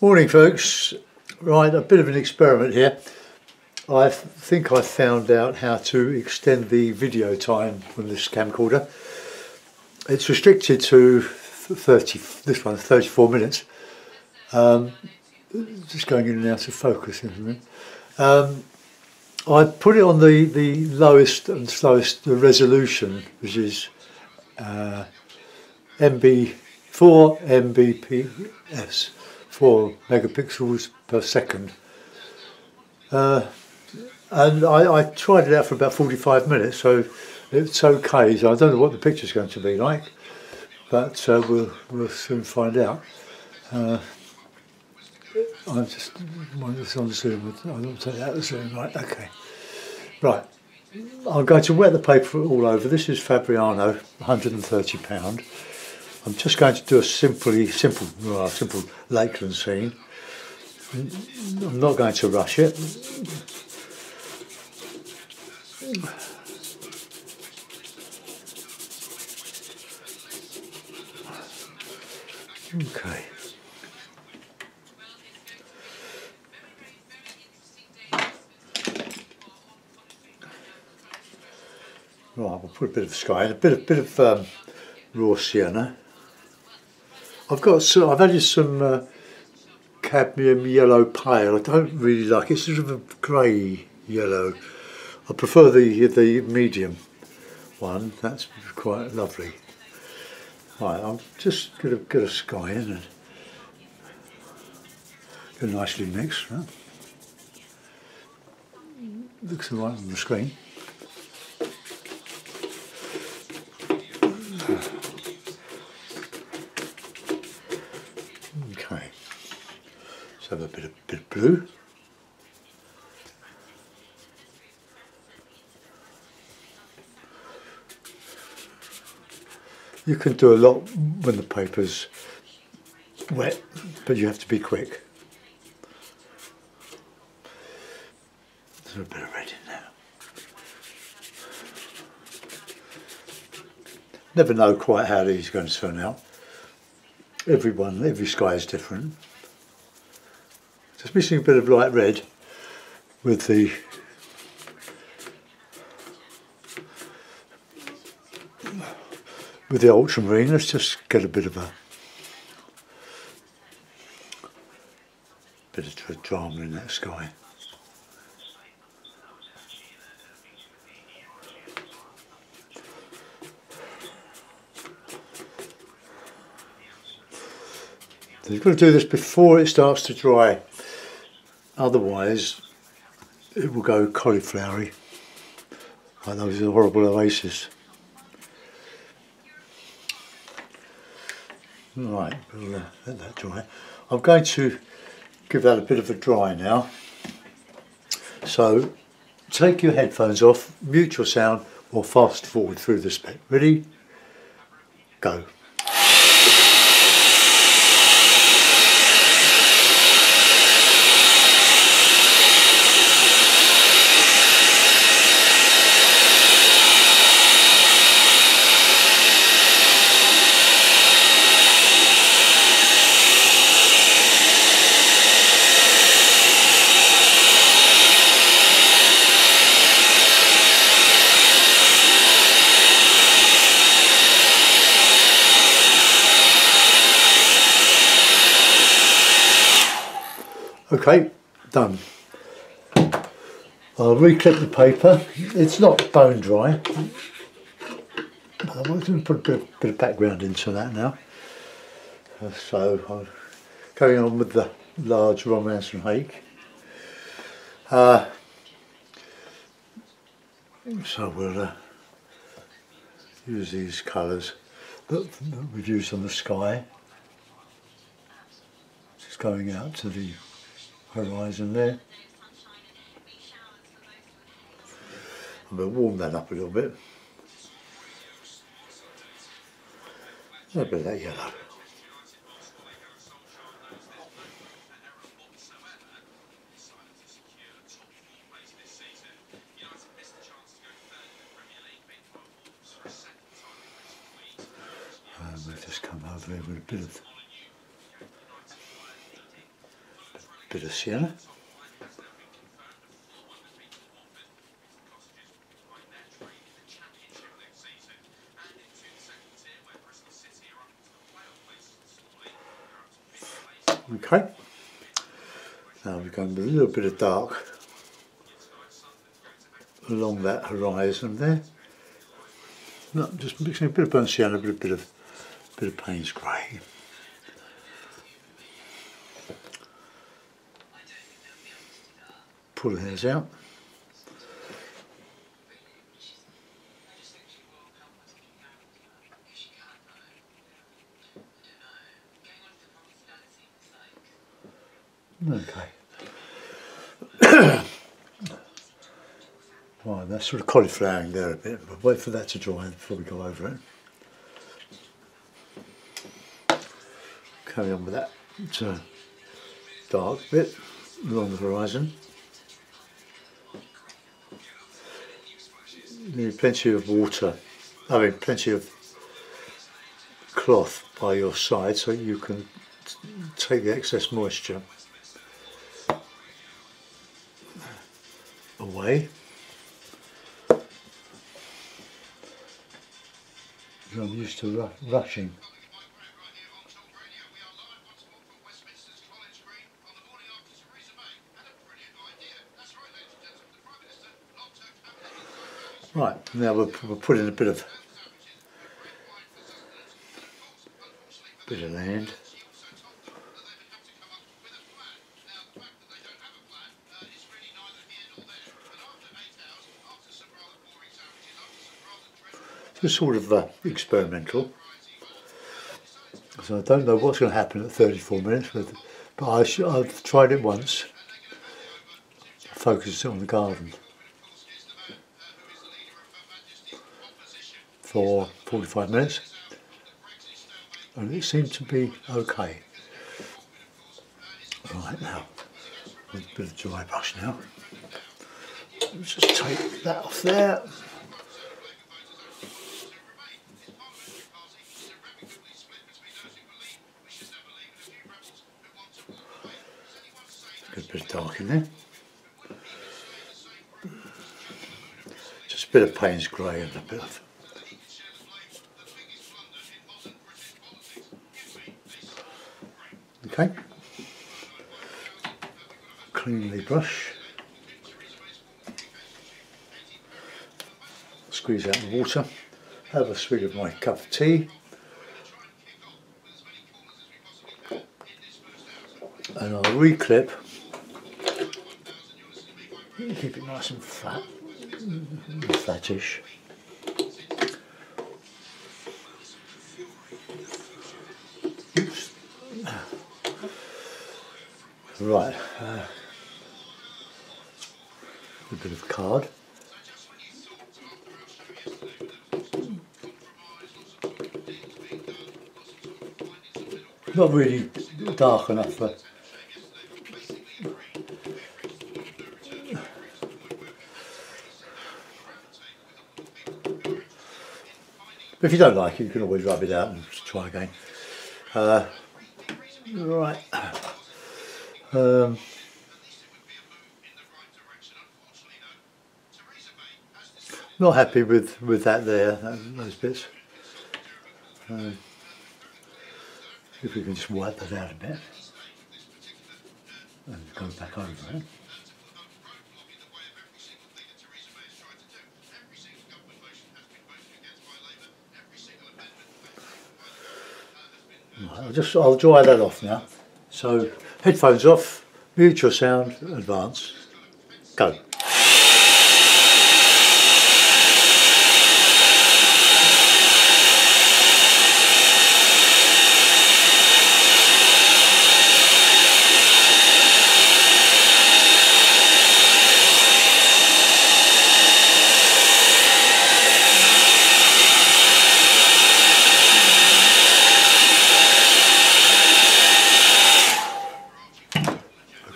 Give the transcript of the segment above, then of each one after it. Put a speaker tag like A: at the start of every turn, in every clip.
A: Morning folks. Right, a bit of an experiment here. I think I found out how to extend the video time from this camcorder. It's restricted to 30, this one's 34 minutes. Just going in and out of focus, isn't it? I put it on the lowest and slowest resolution, which is Mbps, 4 megapixels per second. And I tried it out for about 45 minutes, so it's okay. So I don't know what the picture's going to be like, but we'll soon find out. I just want this on Zoom. I'll take that as Zoom, right? Okay. Right. I'm going to wet the paper all over. This is Fabriano, £130. I'm just going to do a simple Lakeland scene. I'm not going to rush it. Okay. Right, we'll put a bit of sky in, a bit of raw sienna. I've added some cadmium yellow pale. I don't really like it. It's sort of a grey yellow. I prefer the medium one. That's quite lovely. Right, I'm just going to get a sky in and get nicely mixed. Huh? Looks all right on the screen. Okay, let's have a bit of blue. You can do a lot when the paper's wet, but you have to be quick. There's a bit of red in there. Never know quite how these are going to turn out. Every sky is different. Just missing a bit of light red with the ultramarine. Let's just get a bit of drama in that sky. So you've got to do this before it starts to dry, otherwise it will go cauliflowery, like those horrible oases. Right, we'll let that dry. I'm going to give that a bit of a dry now. So take your headphones off, mute your sound, or fast forward through the spec. Ready? Go. Okay, done. I'll reclip the paper. It's not bone dry. I'm going to put a bit of background into that now. So I'm going on with the large Romance and Hake. So we'll use these colours that we've used on the sky. Just going out to the horizon there. I'm going to warm that up a little bit. A bit of that yellow. And we'll just come over here with a bit of Bit of sienna. Okay, now we're going with a little bit of dark along that horizon there. No, just mixing a bit of burnt sienna, a bit of Payne's grey. Pull the hairs out. Okay. Right, that's sort of cauliflowering there a bit, but wait for that to dry before we go over it. Carry on with that dark bit along the horizon. You need plenty of water, plenty of cloth by your side so you can take the excess moisture away. I'm used to rushing. Right, now we'll put in a bit of land. Just sort of experimental. So I don't know what's going to happen at 34 minutes, but I've tried it once. Focused it on the garden for 45 minutes, and it seemed to be okay. Right, now, with a bit of dry brush now. Let's just take that off there. Good bit of dark in there. Just a bit of Payne's grey and a bit of okay. Cleanly brush. Squeeze out the water. Have a swig of my cup of tea. And I'll reclip. Keep it nice and flat, flattish. Oops. Right, a bit of card. Not really dark enough for but if you don't like it, you can always rub it out and try again. Right. Not happy with that there, those bits. If we can just wipe that out a bit and go back over it. I'll dry that off now. So headphones off, mute your sound, advance, go.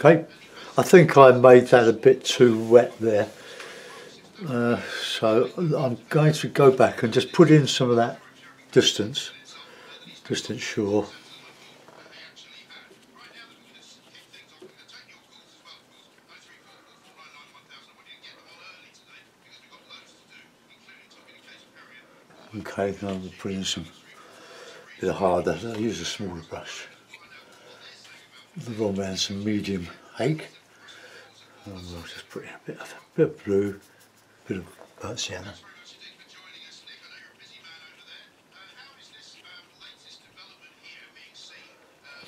A: Okay, I think I made that a bit too wet there, so I'm going to go back and just put in some of that distance shore. Okay, now we'll put in some bit of harder. I'll use a smaller brush. We'll roll around some medium hake. And we'll just put in a bit of blue, a bit of burnt sienna.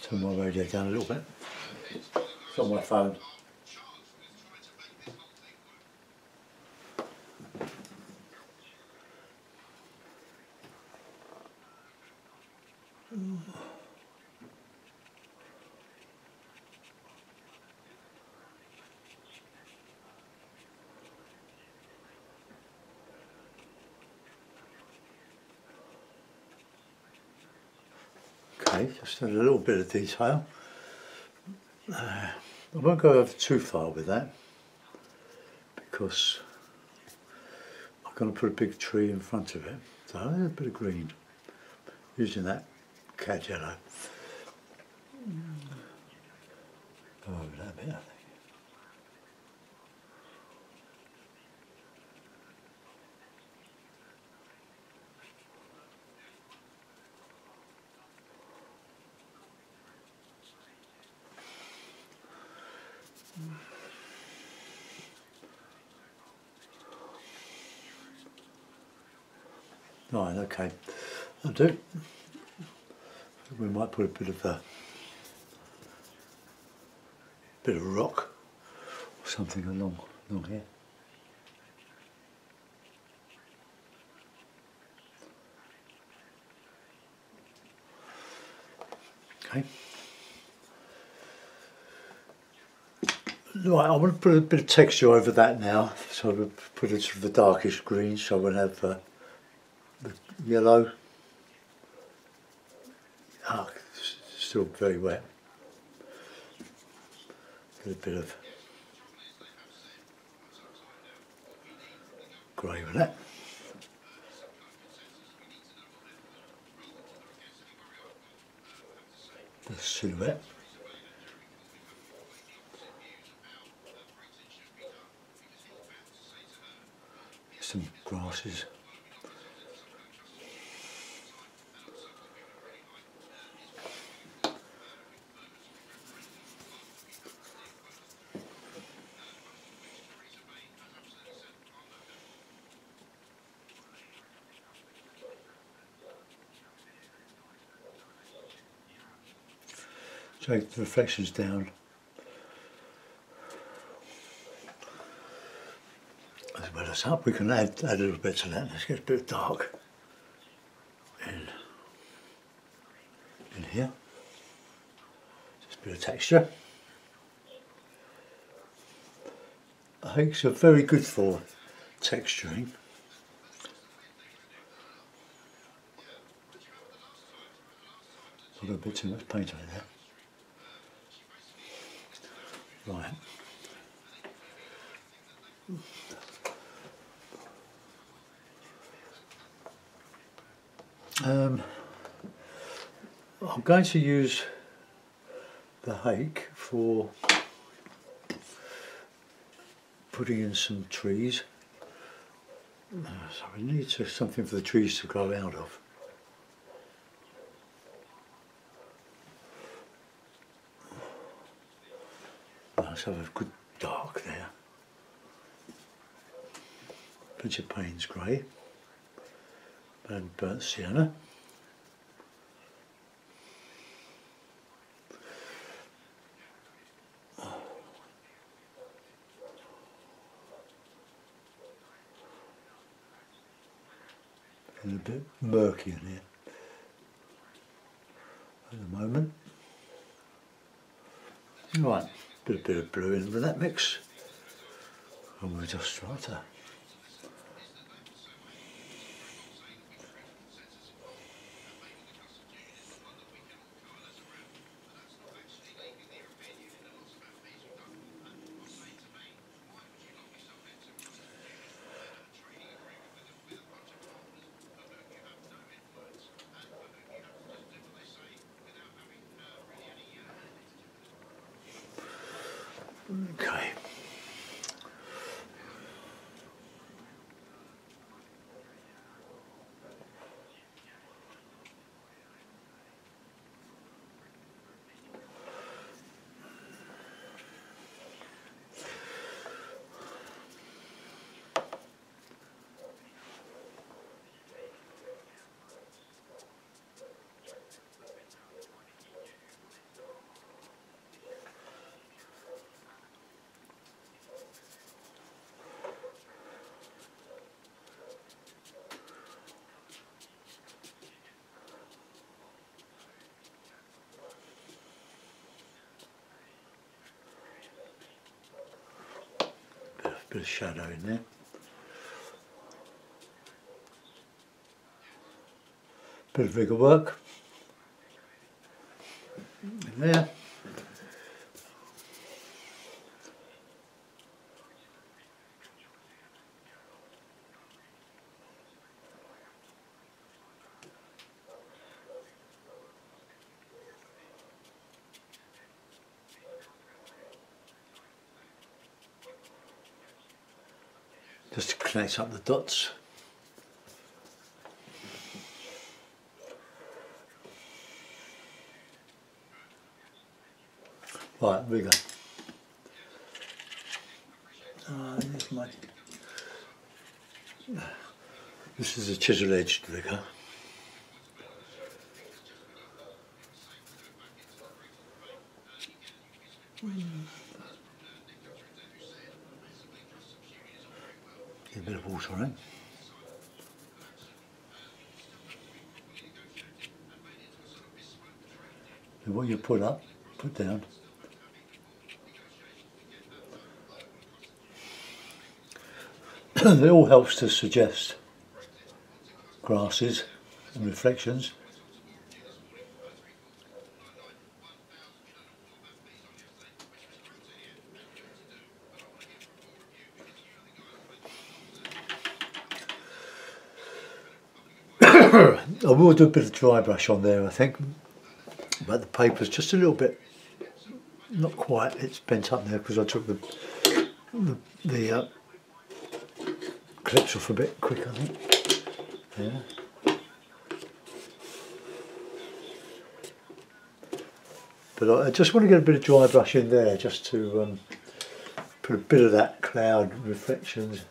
A: Turn my radio down a little bit. It's on my phone. Okay, just a little bit of detail. I won't go over too far with that because I'm going to put a big tree in front of it. So a little bit of green, using that cad yellow. Go over that bit, I think. Right, okay, I'll do. We might put a bit of rock or something along here. Okay. Right, I want to put a bit of texture over that now, so we'll put it sort of a darkish green, so we'll have the yellow. Ah, still very wet. Get a bit of grey with that. The silhouette. Some grasses. Take the reflections down as well as up. We can add a little bit to that. Let's get a bit of dark in here. Just a bit of texture. Hakes are very good for texturing. I've got a bit too much paint over there. Right. I'm going to use the hake for putting in some trees. So we need something for the trees to grow out of. Let's have a good dark there. Plenty of Payne's grey and burnt sienna. And a bit murky in here at the moment. Right, bit of blue in with that mix, and we'll just try to okay. Bit of shadow in there. Bit of rigger work in there. Just to connect up the dots. Right, rigger. This is a chisel edged rigger. Get a bit of water in. And what you put up, put down. It all helps to suggest grasses and reflections. I will do a bit of dry brush on there, I think, but the paper's just a little bit, not quite, it's bent up there because I took the clips off a bit quick, I think. Yeah. But I just want to get a bit of dry brush in there just to put a bit of that cloud reflections.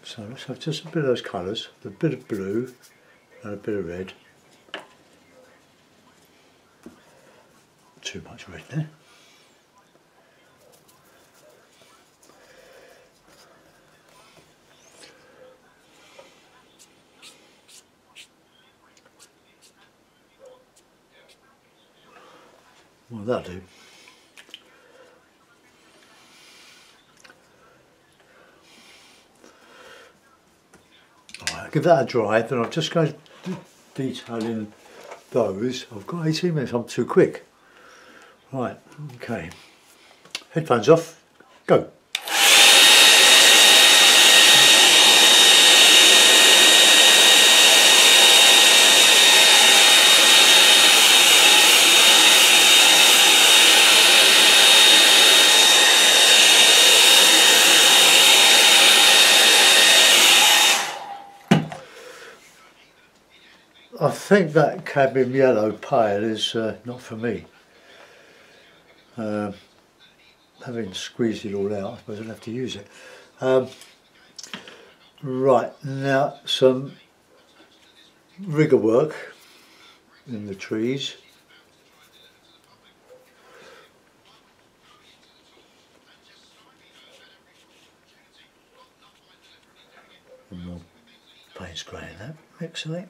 A: So let's have just a bit of those colours, a bit of blue and a bit of red. Too much red there. Well, that'll do. Alright, I'll give that a dry, then I'm just going to detail in those. I've got 18 minutes, I'm too quick. Right, okay. Headphones off, go. I think that cadmium yellow pale is not for me. Having squeezed it all out, I suppose I'll have to use it. Right, now some rigger work in the trees. And more paint spray in that, excellent.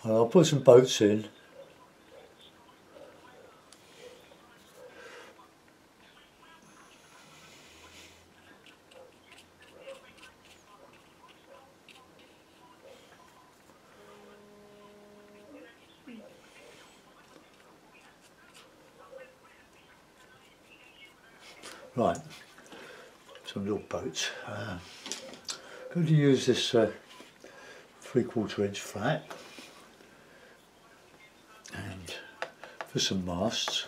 A: And I'll put some boats in. Right, some little boats. I'm going to use this 3/4 inch flat and for some masts.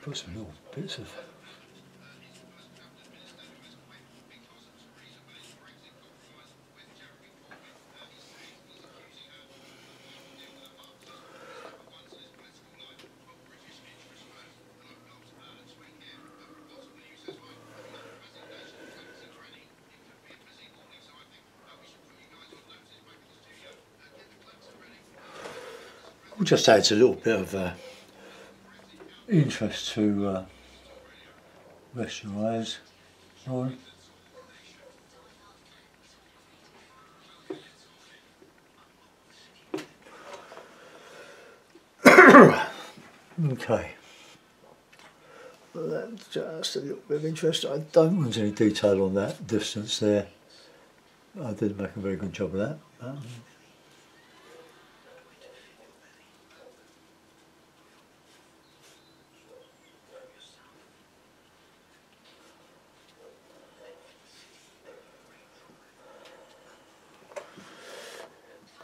A: Put some little bits of just adds a little bit of interest to rest your eyes on. Okay, that's just a little bit of interest. I don't want any detail on that distance there. I didn't make a very good job of that.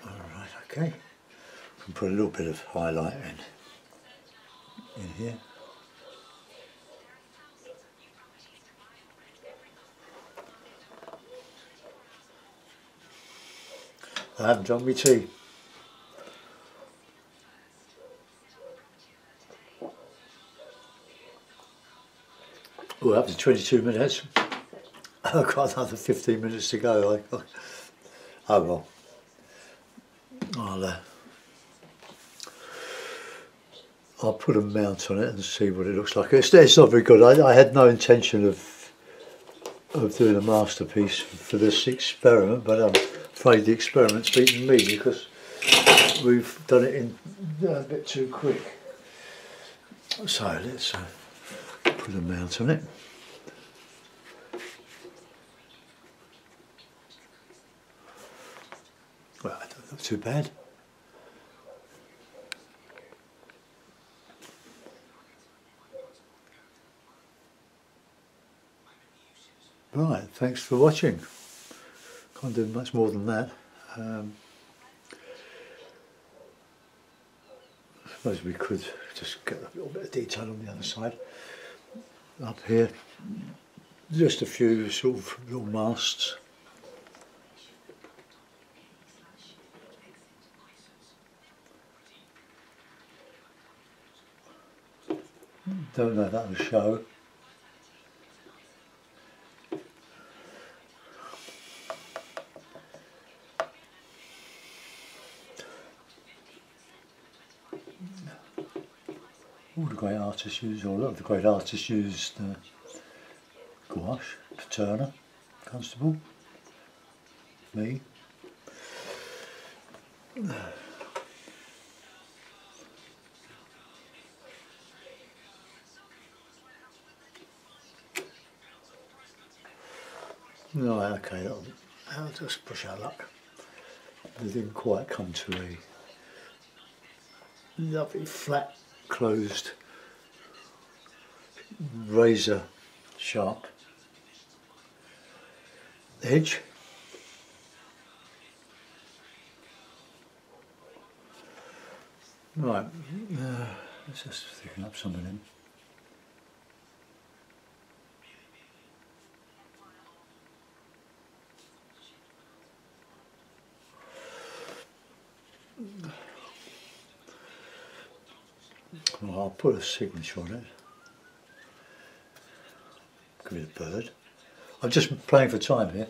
A: Alright, okay. Can put a little bit of highlight in here. I haven't drunk my tea. Well, up to 22 minutes. I've got another 15 minutes to go. Oh well. I'll put a mount on it and see what it looks like. It's not very good. I had no intention of doing a masterpiece for this experiment, but I'm afraid the experiment's beaten me because we've done it in a bit too quick. So let's put a mount on it. Well, it doesn't look too bad. Right, thanks for watching. Can't do much more than that. I suppose we could just get a little bit of detail on the other side. Up here, just a few sort of little masts. Don't know if that will show. All the great artists use, or a lot of the great artists used gouache, Turner, Constable, me. No, okay, I'll just push our luck. They didn't quite come to a lovely flat closed razor sharp edge. Right, let's just thicken up some of them. Well, I'll put a signature on it. Give it a bird. I'm just playing for time here.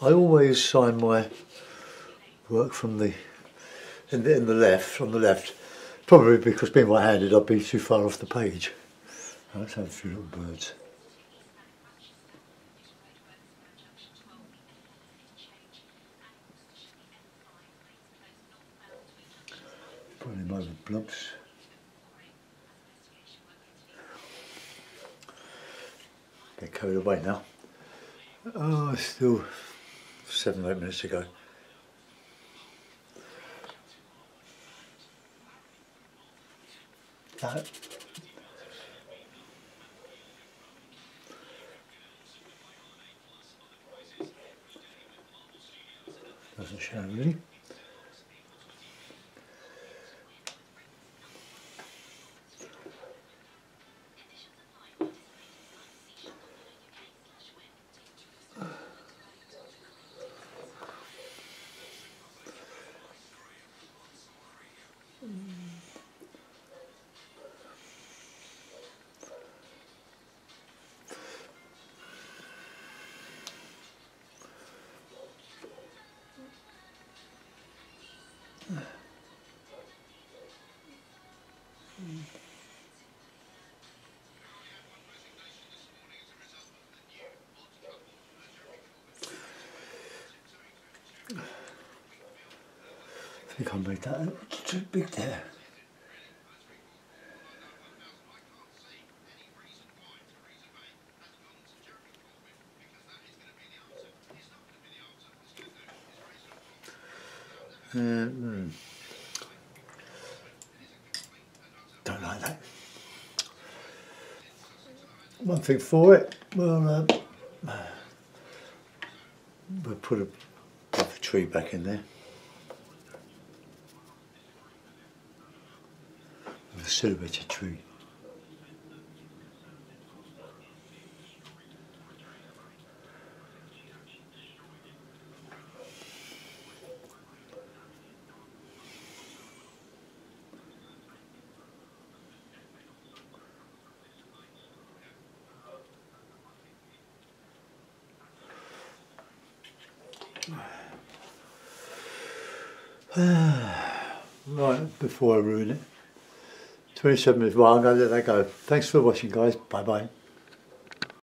A: I always sign my work from the in the left, on the left, probably because being right-handed I'd be too far off the page. Let's have a few little birds. Put him over blobs. Get carried away now. Oh, still 7 or 8 minutes to go. That. Doesn't show really. think I made that too big there. Don't like that. One thing for it, we'll put a tree back in there. A silhouette tree. Right, before I ruin it. 27 minutes, well, I'm going to let that go. Thanks for watching, guys. Bye bye.